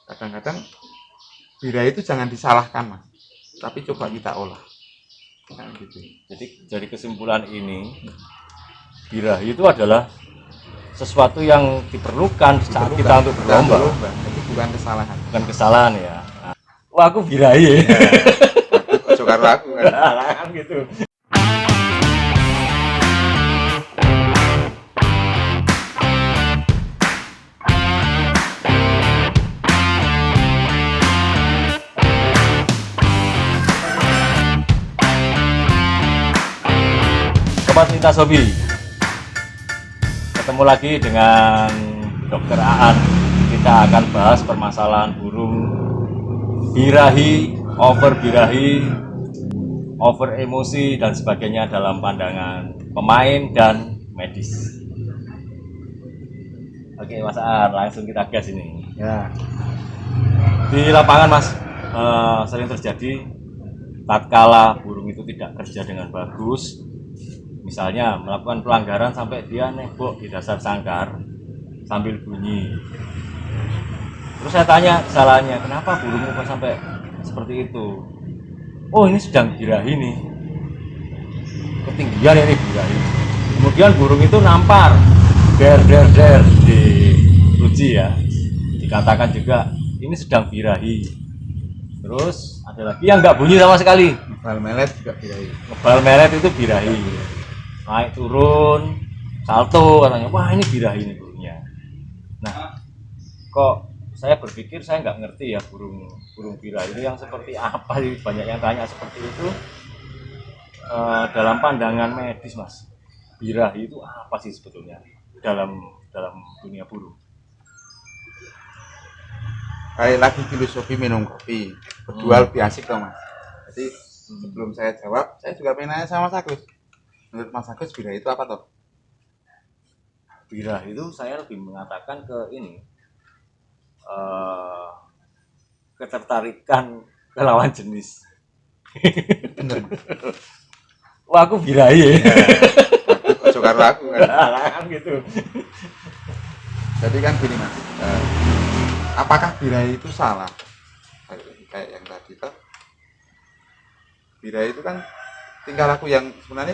kadang-kadang birahi itu jangan disalahkan mas, tapi coba kita olah kan gitu. Jadi dari kesimpulan ini, birahi itu adalah sesuatu yang diperlukan saat kita untuk berlomba. Itu bukan kesalahan. Bukan kesalahan ya. Nah, wah aku birahi ya. Ojo karo aku kan. Kan gitu. Sobat Lintas Hobi, ketemu lagi dengan Dr. Aan. Kita akan bahas permasalahan burung birahi, over emosi dan sebagainya dalam pandangan pemain dan medis. Oke Mas Aan, langsung kita gas ini. Ya. Di lapangan Mas, sering terjadi tatkala burung itu tidak kerja dengan bagus, misalnya melakukan pelanggaran sampai dia nembok di dasar sangkar sambil bunyi. Terus saya tanya kesalahannya, kenapa burungmu kok sampai seperti itu? Oh ini sedang birahi nih, ketinggian ini birahi. Kemudian burung itu nampar, der di uji ya, dikatakan juga ini sedang birahi. Terus ada lagi yang nggak bunyi sama sekali, Ngebal melet juga birahi. ngebal melet itu birahi, naik turun salto katanya, wah ini birahi ini burungnya. Nah kok saya berpikir saya nggak ngerti ya burung birahi itu yang seperti apa sih, banyak yang tanya seperti itu. Dalam pandangan medis Mas, birahi itu apa sih sebetulnya dalam dunia burung? Kayak lagi filosofi minum kopi berdua lebih asik toh mas. Jadi sebelum saya jawab, saya juga pengen nanya sama Mas Agus. Menurut Mas Agus birahi itu apa toh? Birahi itu saya lebih mengatakan ke ini, ketertarikan ke lawan jenis. Bener. Wah aku birahi ya. Ojo karo aku kan. Kan gitu. Jadi kan gini mas, apakah birahi itu salah? Kayak yang tadi toh, birahi itu kan tingkah laku yang sebenarnya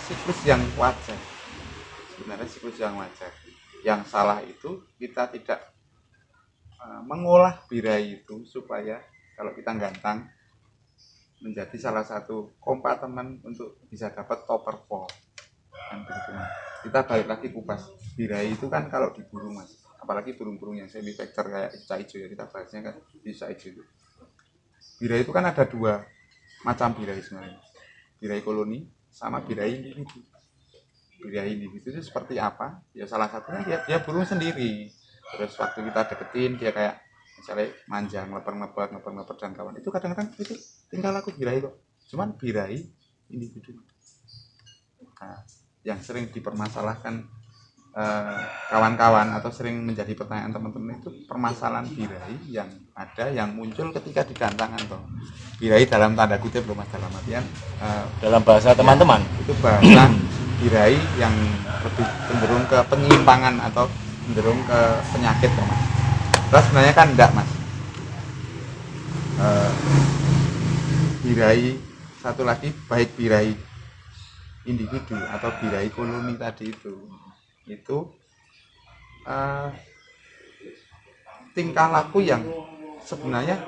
siklus yang wajar. Sebenarnya siklus yang wajar. Yang salah itu kita tidak mengolah birahi itu supaya kalau kita gantang menjadi salah satu kompartemen untuk bisa dapat top perform kan begitu mas. Kita balik lagi kupas birahi itu kan kalau di burung mas, apalagi burung-burung yang semivector kayak cicak hijau ya, kita bahasnya kan cicak hijau itu. Birahi itu kan ada dua macam birahi sebenarnya, birahi koloni sama birahi individu. Birahi individu itu seperti apa ya, salah satunya dia burung sendiri. Terus waktu kita deketin dia kayak misalnya manja, ngeper dan kawan, itu kadang-kadang itu tinggal laku birahi kok, cuman birahi individu. Nah, yang sering dipermasalahkan kawan-kawan atau sering menjadi pertanyaan teman-teman itu permasalahan birahi yang ada yang muncul ketika digantangan toh. Birahi dalam tanda kutip loh mas, dalam artian Dalam bahasa teman-teman itu bahasa birahi yang lebih cenderung ke penyimpangan atau cenderung ke penyakit toh mas. Terus sebenarnya kan enggak mas. Birahi satu lagi, baik birahi individu atau birahi koloni tadi itu tingkah laku yang sebenarnya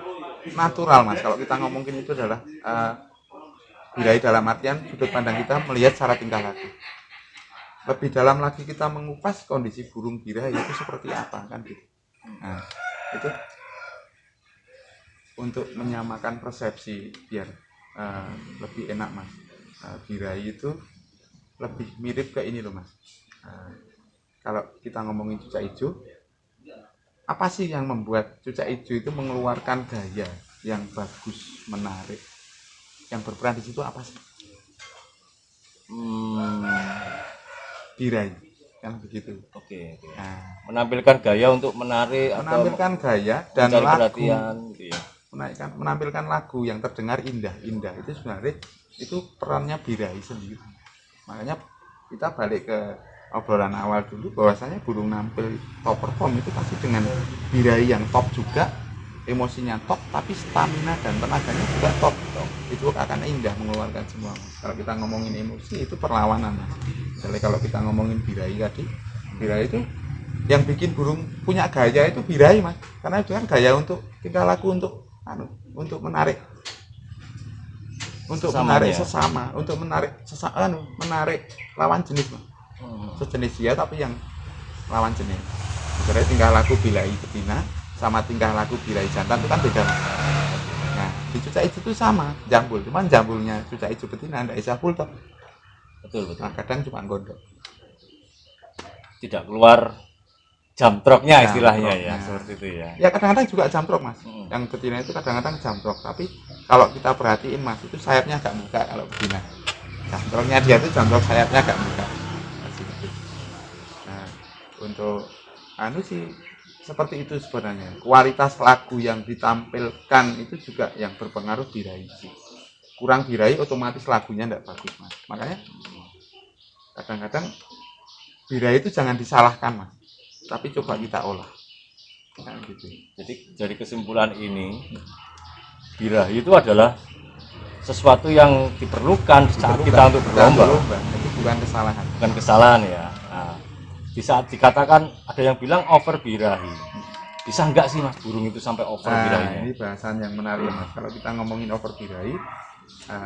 natural mas. Kalau kita ngomongin itu adalah birahi dalam artian sudut pandang kita melihat secara tingkah laku. Lebih dalam lagi kita mengupas kondisi burung birahi itu seperti apa kan gitu. Nah itu untuk menyamakan persepsi biar lebih enak mas. Birahi itu lebih mirip ke ini loh mas. Kalau kita ngomongin cucak hijau, apa sih yang membuat cucak hijau itu mengeluarkan gaya yang bagus, menarik? Yang berperan di situ apa sih? Birahi kan begitu. Oke. Nah, Menampilkan gaya untuk menarik menampilkan gaya dan mencari lagu, perhatian gitu ya. menampilkan lagu yang terdengar indah itu sebenarnya itu perannya birahi sendiri. Makanya kita balik ke obrolan awal dulu bahwasanya burung nampil top perform itu pasti dengan birahi yang top juga, emosinya top, tapi stamina dan tenaganya juga top. Itu akan indah mengeluarkan semua. Kalau kita ngomongin emosi itu perlawanan, Mas. Jadi kalau kita ngomongin birahi tadi, birahi itu yang bikin burung punya gaya itu birahi, Mas. Karena itu kan gaya untuk tingkah laku, untuk menarik, sesama, untuk menarik lawan jenis, Mas. Sejenis dia tapi yang lawan jenis. Sebenarnya tingkah laku birahi betina sama tingkah laku birahi jantan itu kan beda, Mas. Nah, di cucak hijau itu sama, jambul, cuman jambulnya cucak hijau betina enggak bisa full top. Betul. Nah, kadang cuma gondok. Tidak keluar jamtroknya istilahnya ya, seperti itu ya. Ya kadang-kadang juga jamtrok, Mas. Yang betina itu kadang-kadang jamtrok, tapi kalau kita perhatiin, Mas, itu sayapnya agak muka kalau betina. Jamtroknya dia itu jamtrok sayapnya agak muka. Nah, untuk sih seperti itu sebenarnya. Kualitas lagu yang ditampilkan itu juga yang berpengaruh birahi sih. Kurang birahi otomatis lagunya tidak bagus, Mas. Makanya kadang-kadang birahi itu jangan disalahkan, Mas, tapi coba kita olah. Nah, gitu. Jadi dari kesimpulan ini, birahi itu adalah sesuatu yang diperlukan saat kita untuk berlomba. Itu bukan kesalahan. Bukan kesalahan ya. Nah, di saat dikatakan ada yang bilang over birahi, bisa enggak sih, Mas, burung itu sampai over birahinya? Ini bahasan yang menarik, Mas. Kalau kita ngomongin over birahi,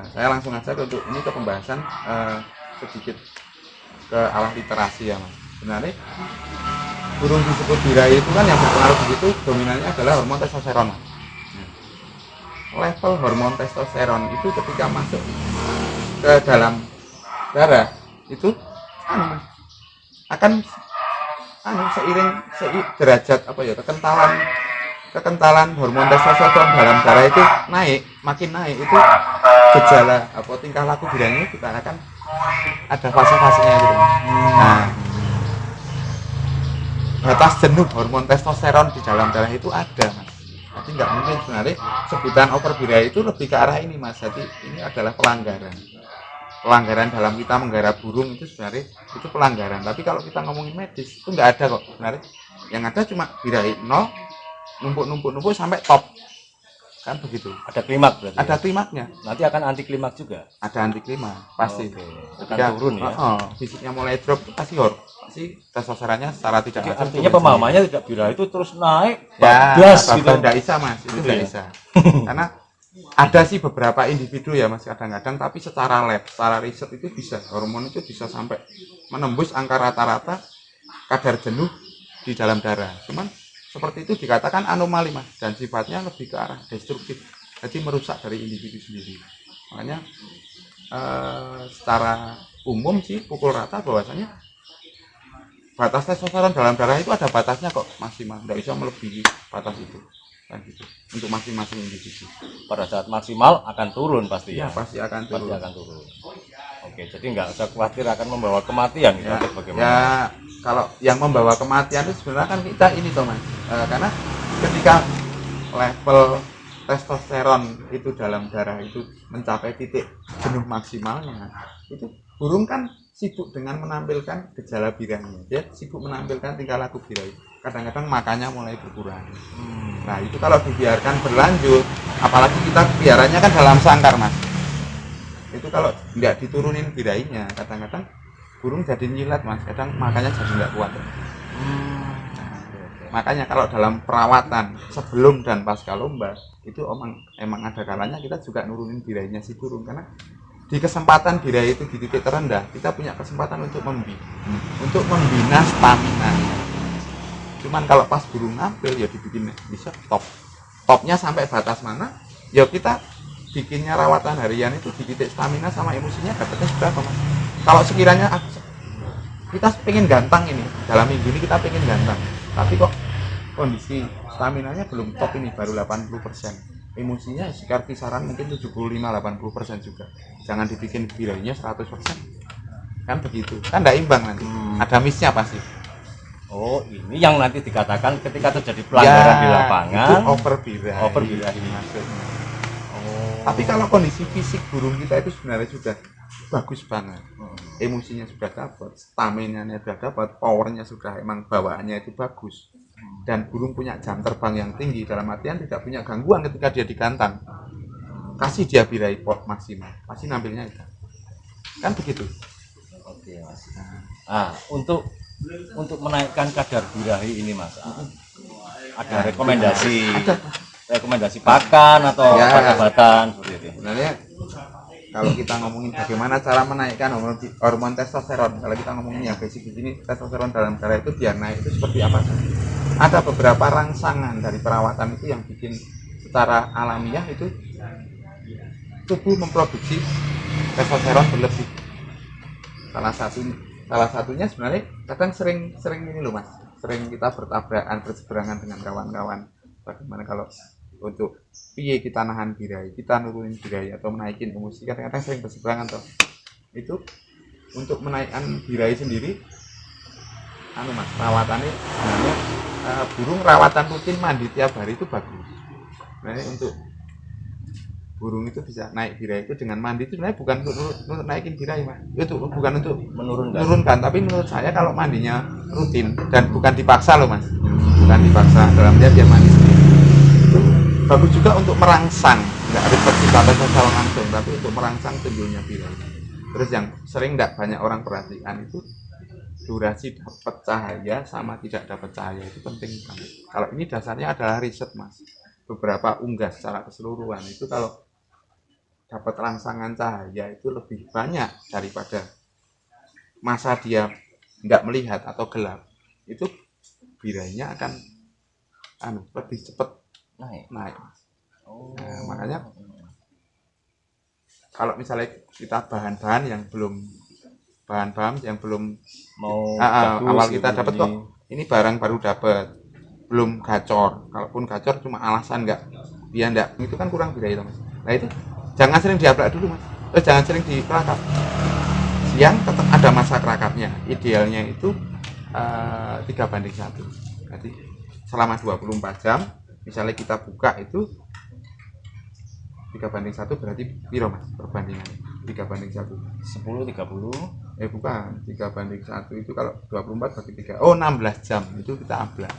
saya langsung aja ke pembahasan sedikit ke arah literasi ya, Mas. Sebenarnya burung disebut birahi itu kan yang berpengaruh begitu dominannya adalah hormon testosteron. Level hormon testosteron itu ketika masuk ke dalam darah itu akan seiring derajat kekentalan hormon testosteron dalam darah itu makin naik itu gejala tingkah laku birahi kita akan ada fase-fasenya gitu. Nah, batas jenuh hormon testosteron di dalam darah itu ada, Mas. Jadi nggak mungkin sebenarnya sebutan over birahi itu lebih ke arah ini, Mas. Jadi ini adalah pelanggaran dalam kita menggarap burung itu sebenarnya itu pelanggaran. Tapi kalau kita ngomongin medis itu nggak ada kok sebenarnya. Yang ada cuma birahi 0 numpuk sampai top, kan begitu. Ada klimaks berarti. Ada klimaknya. Nanti akan anti klimaks juga. Ada anti klimaks pasti. Akan turun ya. Fisiknya mulai drop pasti testosteronnya secara tidak langsung. Artinya pemahamannya tidak birahi itu terus naik. Bablas gitu. Tidak bisa, Mas. Itu tidak bisa. Karena ada sih beberapa individu ya, Mas, kadang-kadang, tapi secara riset itu bisa, hormon itu bisa sampai menembus angka rata-rata kadar jenuh di dalam darah. Cuman seperti itu dikatakan anomali, Mas, dan sifatnya lebih ke arah destruktif, jadi merusak dari individu sendiri. Makanya secara umum sih pukul rata bahwasanya batas testosteron dalam darah itu ada batasnya kok, maksimal, tidak bisa melebihi batas itu. Kan gitu. Untuk masing-masing individu. Pada saat maksimal akan turun pasti ya. Pasti akan turun. Oke, jadi nggak usah khawatir akan membawa kematian gitu, atau bagaimana? Ya, kalau yang membawa kematian itu sebenarnya kan kita ini toh, Mas. Karena ketika level testosteron itu dalam darah itu mencapai titik jenuh maksimalnya, itu burung kan sibuk dengan menampilkan gejala birahi. Dia sibuk menampilkan tingkah laku birahi. Kadang-kadang makannya mulai berkurang. Nah, itu kalau dibiarkan berlanjut, apalagi kita piaranya kan dalam sangkar, Mas. Itu kalau tidak diturunin birahinya, kadang-kadang burung jadi nyilat, Mas. Kadang makannya jadi nggak kuat. Makanya kalau dalam perawatan sebelum dan pasca lomba itu emang ada kalanya kita juga nurunin birahinya si burung, karena di kesempatan birahi itu di titik terendah kita punya kesempatan untuk membina stamina. Cuman kalau pas burung nampil ya dibikin bisa topnya sampai batas mana ya kita bikinnya rawatan harian itu di titik stamina sama emosinya dapatnya berapa, Mas. Kalau sekiranya kita pengen gantang ini dalam minggu ini kita pengen gantang, tapi kok kondisi staminanya belum top ini, baru 80%, emosinya sekitar kisaran mungkin 75-80% juga, jangan dibikin birahinya 100%, kan begitu, kan tidak imbang nanti, ada missnya pasti. Oh, ini yang nanti dikatakan ketika terjadi pelanggaran di lapangan itu over birahi maksudnya. Tapi kalau kondisi fisik burung kita itu sebenarnya sudah bagus banget, emosinya sudah dapat, stamina-nya sudah dapat, powernya sudah, emang bawaannya itu bagus, dan burung punya jam terbang yang tinggi, dalam artian tidak punya gangguan ketika dia digantang. Kasih dia birahi pot maksimal, pasti nampilnya itu kan begitu. Oke mas. Untuk menaikkan kadar birahi ini mas, ada rekomendasi pakan atau Ya. obat-obatan seperti itu? Sebenarnya kalau kita ngomongin bagaimana cara menaikkan hormon testosteron, kalau kita ngomongin yang basic di sini, testosteron dalam darah itu biar naik itu seperti apa sih? Ada beberapa rangsangan dari perawatan itu yang bikin secara alamiah itu tubuh memproduksi testosteron berlebih. Salah satunya sebenarnya kadang sering ini loh mas, sering kita berseberangan dengan kawan-kawan. Bagaimana kalau untuk piye kita nahan birahi, kita nurunin birahi atau menaikin emosi, kadang-kadang sering berseberangan toh. Itu untuk menaikkan birahi sendiri mas, rawatannya sebenarnya burung rawatan rutin mandi tiap hari itu bagus. Sebenarnya untuk burung itu bisa naik birahi itu dengan mandi itu sebenarnya bukan untuk naikin birahi mas, itu bukan untuk menurunkan, tapi menurut saya kalau mandinya rutin dan bukan dipaksa loh mas, bukan dipaksa, dalam dia mandi sendiri itu bagus juga untuk merangsang, nggak harus tercipta testosteron langsung, tapi untuk merangsang timbulnya birahi. Terus yang sering nggak banyak orang perhatikan itu durasi dapat cahaya sama tidak dapat cahaya itu penting banget. Kalau ini dasarnya adalah riset mas, beberapa unggas secara keseluruhan itu kalau dapat rangsangan cahaya itu lebih banyak daripada masa dia nggak melihat atau gelap, itu birahinya akan lebih cepat naik. Nah, makanya kalau misalnya kita bahan-bahan yang belum mau awal kita dapat kok ini barang baru dapat, belum gacor, kalaupun gacor cuma alasan dia nggak itu kan kurang birahi mas. Nah itu jangan sering diablak dulu mas, terus jangan sering dikerakap. Siang tetap ada masa kerakapnya, idealnya itu 3:1. Jadi selama 24 jam misalnya kita buka itu 3:1 berarti piro mas perbandingannya? 3:1 10-30 bukan, 3:1 itu kalau 24 bagi 3, 16 jam itu kita ablak.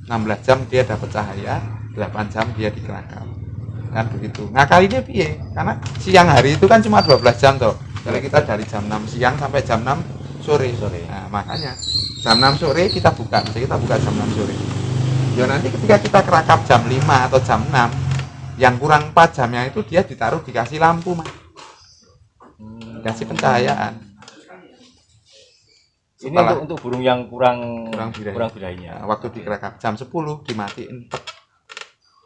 16 jam dia dapat cahaya, 8 jam dia dikerakap, kan begitu. Nah kali ini piye, karena siang hari itu kan cuma 12 jam toh, kalau kita dari jam 6 siang sampai jam 6 sore. Nah makanya jam 6 sore kita buka, misalnya kita buka jam 6 sore ya, nanti ketika kita kerakap jam 5 atau jam 6 yang kurang 4 jamnya itu dia ditaruh dikasih lampu mas, dikasih pencahayaan. Ini untuk burung yang kurang birahinya. Nah, waktu dikerakap jam 10 dimatiin,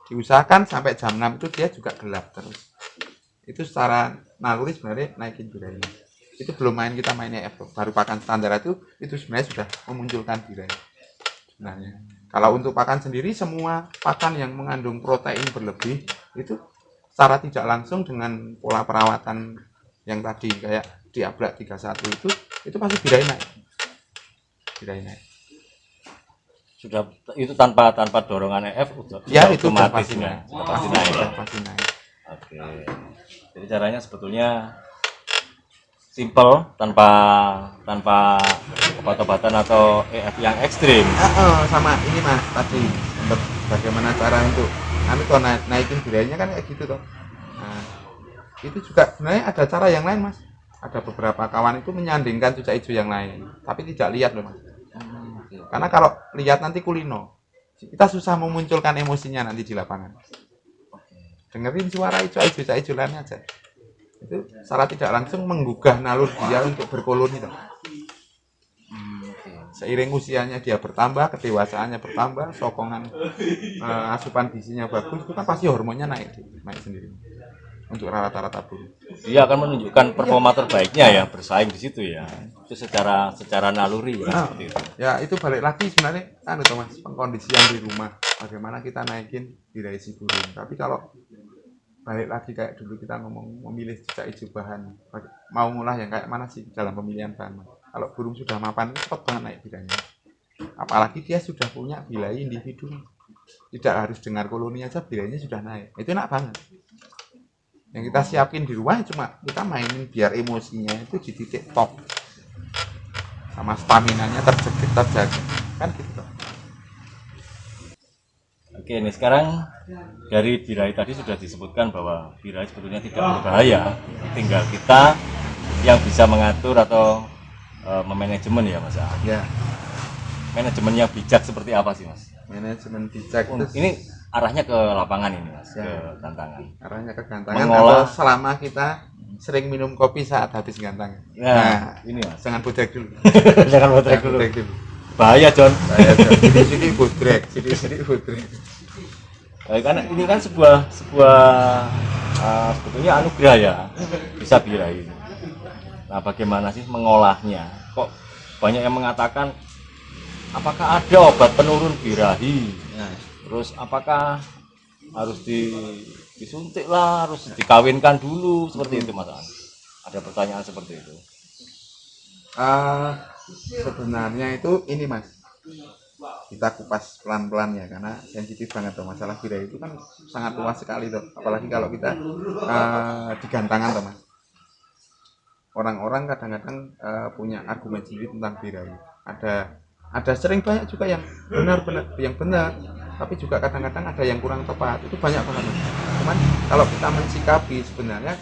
diusahakan sampai jam 6 itu dia juga gelap terus. Itu secara naluri sebenarnya naikin birahinya. Itu belum kita main EF, baru pakan standar itu sebenarnya sudah memunculkan birahi sebenarnya. Kalau untuk pakan sendiri, semua pakan yang mengandung protein berlebih itu secara tidak langsung dengan pola perawatan yang tadi kayak diablak 31 itu pasti birahi naik. Sudah itu tanpa dorongan EF ya itu otomatis pasti naik. Oke. Jadi caranya sebetulnya simple, tanpa obat-obatan atau EF yang ekstrim. Sama ini mas tadi untuk bagaimana cara untuk kalau naikin birahinya kan kayak gitu toh. Nah, itu juga sebenarnya ada cara yang lain mas. Ada beberapa kawan itu menyandingkan cucak hijau yang lain, tapi tidak lihat loh mas. Karena kalau lihat nanti kulino, kita susah memunculkan emosinya nanti di lapangan. Dengerin suara cucak hijau lainnya aja. Itu secara tidak langsung menggugah nalur dia untuk berkoloni toh. Seiring usianya dia bertambah, kedewasaannya bertambah, sokongan asupan gizinya bagus, itu kan pasti hormonnya naik sendiri untuk rata-rata burung. Dia akan menunjukkan performa terbaiknya ya, bersaing di situ ya. Itu secara naluri ya, seperti itu. Ya itu balik lagi sebenarnya mas, pengkondisian di rumah, bagaimana kita naikin birahi si burung. Tapi kalau balik lagi kayak dulu kita ngomong memilih cucak hijau bahan, mau ngulah yang kayak mana sih dalam pemilihan bahan. Kalau burung sudah mapan cepat banget naik birahinya, apalagi dia sudah punya birahi individu, tidak harus dengar koloni aja birahinya sudah naik, itu enak banget. Yang kita siapin di rumah cuma kita mainin biar emosinya itu di titik top, sama staminanya terjaga kan gitu. Oke, ini sekarang dari birahi tadi sudah disebutkan bahwa birahi sebetulnya tidak berbahaya, tinggal kita yang bisa mengatur atau memanajemen ya Mas. Ya, Manajemen yang bijak seperti apa sih Mas? manajemen bijak itu Ini arahnya ke lapangan ini Mas, Ya. ke tantangan. arahnya ke gantangan Mengolah. atau selama kita sering minum kopi saat habis gantangan. Nah, ini Mas. Jangan bodrek dulu. Jangan botrek Jangan dulu. bodrek dulu. Bahaya John. Saya sini bodrek, sini bodrek. Karena ini kan sebuah sebetulnya anugerah ya, bisa birahi. Nah, bagaimana sih mengolahnya? Kok banyak yang mengatakan apakah ada obat penurun birahi? Nah, Terus apakah harus disuntik lah, harus dikawinkan dulu seperti itu Mas? Ada pertanyaan seperti itu. Sebenarnya itu ini Mas, kita kupas pelan-pelan ya, karena sensitif banget tuh masalah birahi itu kan sangat luas sekali tuh, apalagi kalau kita di gantangan tuh Mas. Orang-orang kadang-kadang punya argumen sendiri tentang birahi. Ada sering banyak juga yang benar, tapi juga kadang-kadang ada yang kurang tepat. Itu banyak banget Mas. Cuman kalau kita mensikapi sebenarnya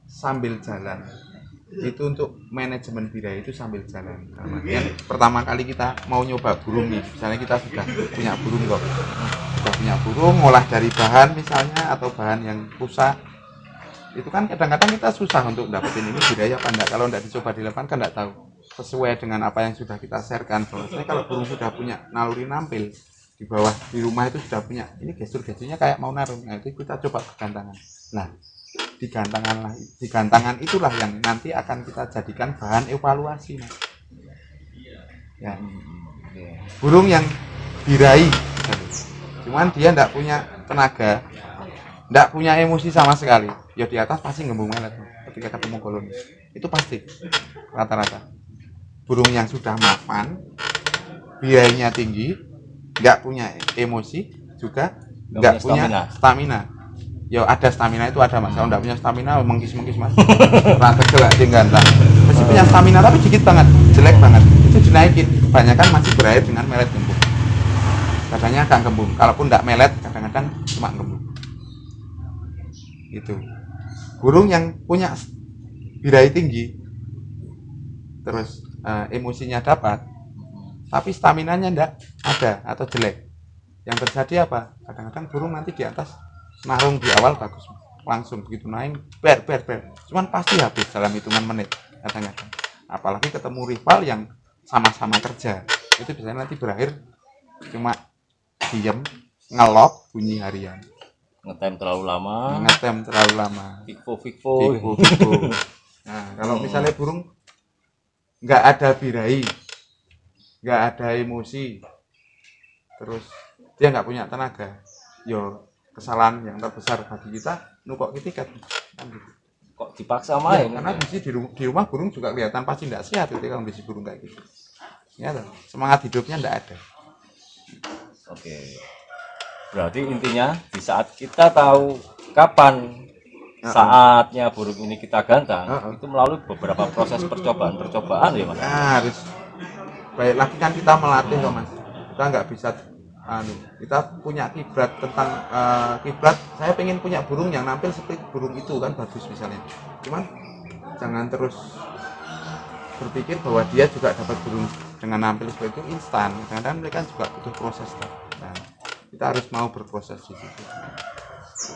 sambil jalan, itu untuk manajemen birahi itu sambil jalan. Kemudian pertama kali kita mau nyoba burung nih, misalnya kita sudah punya burung kok, sudah punya burung, ngolah dari bahan misalnya atau bahan yang rusak, itu kan kadang-kadang kita susah untuk dapetin ini birahi apa enggak. Kalau enggak dicoba di lapangan kan enggak tahu sesuai dengan apa yang sudah kita sharekan. Bahwasanya kalau burung sudah punya naluri nampil di bawah di rumah, itu sudah punya ini gestur-gesturnya kayak mau naruh, nah itu kita coba ke gantangan. Nah, di gantangan itulah yang nanti akan kita jadikan bahan evaluasi Mas. Ya, burung yang birahi cuman dia enggak punya tenaga, enggak punya emosi sama sekali, ya di atas pasti ngembung melet ketika ketemu koloni. Itu pasti rata-rata. Burung yang sudah mapan, birahinya tinggi, enggak punya emosi, juga enggak punya stamina. Ya ada stamina itu ada Mas, kalau enggak punya stamina mengkis-mengkis Mas. Rata gelak di gantang. Masih punya stamina tapi dikit banget, jelek banget. Itu dinaikin. Kebanyakan masih berakhir dengan melet gembung. Kadangnya agak gembung. Kalaupun enggak melet, kadang-kadang cuma gembung. Itu. Burung yang punya birahi tinggi, terus emosinya dapat, tapi staminanya enggak ada atau jelek. Yang terjadi apa? Kadang-kadang burung nanti di atas narung di awal bagus, langsung begitu naik ber, cuman pasti habis dalam hitungan menit kadang-kadang. Apalagi ketemu rival yang sama-sama kerja, itu biasanya nanti berakhir cuma diem ngelok bunyi harian, Ngetem terlalu lama, fikfo. Nah, kalau misalnya burung nggak ada birahi, nggak ada emosi, terus dia nggak punya tenaga, yo kesalahan yang terbesar bagi kita nukok tiket kan gitu. Kok dipaksa main? Ya, karena di rumah burung juga kelihatan pasti tidak sehat ketika kondisi burung kayak gitu. Ya, semangat hidupnya tidak ada. Oke. Berarti intinya di saat kita tahu kapan saatnya burung ini kita gantang, itu melalui beberapa proses percobaan ya Mas. Nah, harus baik lagi kan kita melatih loh Mas. Kita nggak bisa kita punya kiblat tentang kiblat, saya pengen punya burung yang nampil seperti burung itu kan bagus misalnya, cuman jangan terus berpikir bahwa dia juga dapat burung dengan nampil seperti itu instan. Kadang-kadang mereka juga butuh proses. Nah, kita harus mau berproses di situ,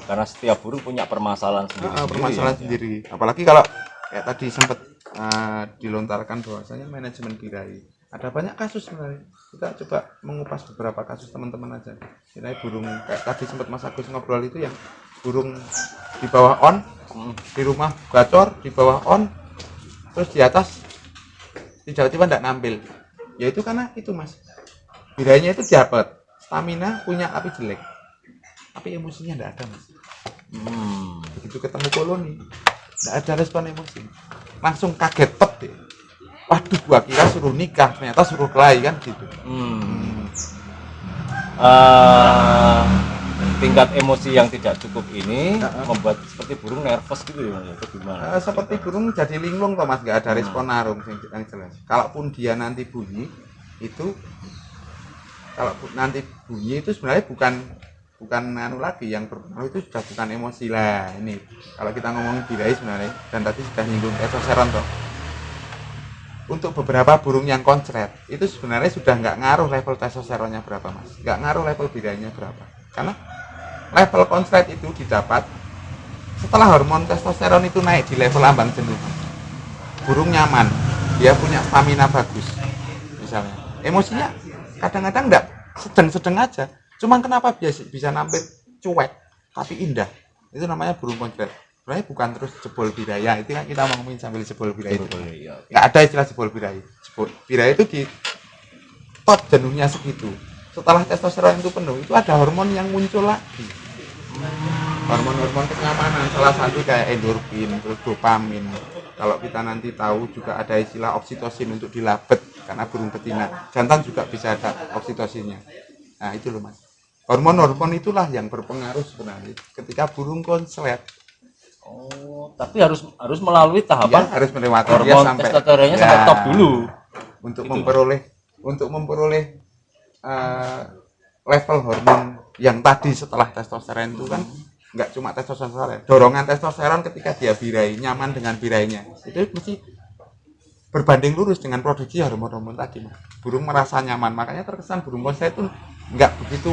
karena setiap burung punya permasalahan sendiri. Apalagi kalau kayak tadi sempat dilontarkan bahwasanya manajemen birahi, ada banyak kasus sebenarnya. Kita coba mengupas beberapa kasus teman-teman aja. Misalnya burung kayak tadi sempat Mas Agus ngobrol itu, yang burung di bawah on, di rumah gacor, di bawah on, terus di atas tiba-tiba tidak nampil. Ya itu karena itu Mas, birahinya itu dapat stamina, punya tapi jelek, tapi emosinya tidak ada Mas. Begitu ketemu koloni tidak ada respon emosi, langsung kaget pet deh. Waduh, gua kira suruh nikah, ternyata suruh kelahi kan gitu. tingkat emosi yang tidak cukup ini membuat seperti burung nervous gitu ya Mas, atau gimana? Seperti burung jadi linglung toh Mas, nggak ada respon narung yang jelas. Kalaupun dia nanti bunyi itu, kalau nanti bunyi itu sebenarnya bukan anu lagi yang berpengaruh, itu sudah bukan emosi lah ini. Kalau kita ngomongin birahi sebenarnya, dan tadi sudah nyinggung testosteron toh. Untuk beberapa burung yang konslet itu sebenarnya sudah nggak ngaruh level testosteronnya berapa Mas, nggak ngaruh level birahinya berapa, karena level konslet itu didapat setelah hormon testosteron itu naik di level ambang jenuh. Burung nyaman, dia punya stamina bagus, misalnya emosinya kadang-kadang enggak, sedang-sedang aja, cuman kenapa bisa nampil cuek tapi indah, itu namanya burung konslet. Sebenarnya bukan terus jebol birahi, itu kan kita ngomongin sambil jebol birahi itu nggak ada istilah jebol birahi. Jebol birahi itu di tot jenuhnya segitu, setelah testosteron itu penuh itu ada hormon yang muncul lagi, hormon-hormon kenyamanan, salah satu kayak endorfin, terus dopamin. Kalau kita nanti tahu juga ada istilah oksitosin untuk dilabet, karena burung betina jantan juga bisa ada oksitosinnya. Nah itu loh Mas, hormon-hormon itulah yang berpengaruh sebenarnya ketika burung konslet. Oh, tapi harus melalui tahapan Ya, harus melewati hormon dia sampai testosteronnya sampai top dulu untuk gitu. memperoleh level hormon yang tadi setelah testosteron itu kan nggak cuma testosteron, dorongan testosteron ketika dia birahi, nyaman dengan birahinya, itu mesti berbanding lurus dengan produksi hormon-hormon tadi Mas. Burung merasa nyaman, makanya terkesan burung konslet itu nggak begitu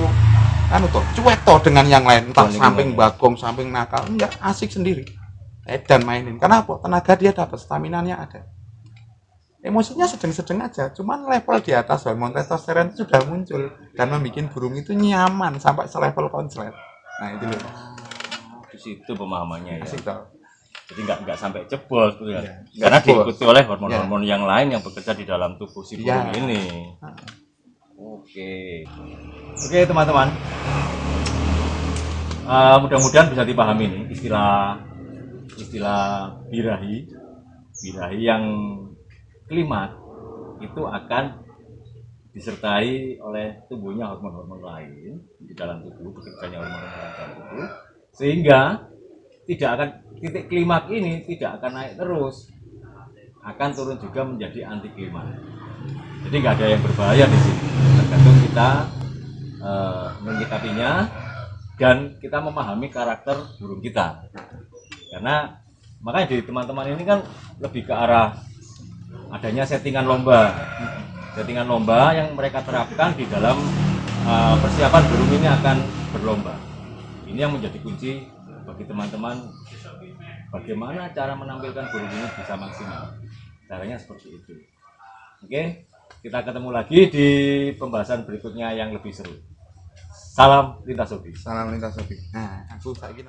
cuek toh dengan yang lain, entah samping bagong, samping nakal, enggak, asik sendiri dan mainin. Kenapa? Tenaga dia dapat, staminanya ada, emosinya sedang-sedang aja, cuman level di atas hormon testosteron itu sudah muncul dan membuat burung itu nyaman sampai selevel konslet. Nah itu loh, Di situ pemahamannya ya. asik toh. Jadi nggak sampai jebol gitu ya. Ya, Karena jebol. diikuti oleh hormon-hormon yang lain yang bekerja di dalam tubuh si burung Ya. ini. Oke teman-teman, mudah-mudahan bisa dipahami nih istilah birahi yang klimak itu akan disertai oleh tubuhnya hormon-hormon lain di dalam tubuh, bekerjanya hormon-hormon lain dalam tubuh, sehingga tidak akan, titik klimak ini tidak akan naik terus, akan turun juga menjadi anti klimak. Jadi nggak ada yang berbahaya di sini, tergantung kita menyikapinya dan kita memahami karakter burung kita. Karena makanya di teman-teman ini kan lebih ke arah adanya settingan lomba yang mereka terapkan di dalam persiapan burung ini akan berlomba. Ini yang menjadi kunci bagi teman-teman, bagaimana cara menampilkan burung ini bisa maksimal. Caranya seperti itu. Oke, kita ketemu lagi di pembahasan berikutnya yang lebih seru. Salam lintas hobi. Salam lintas hobi. Nah aku saiki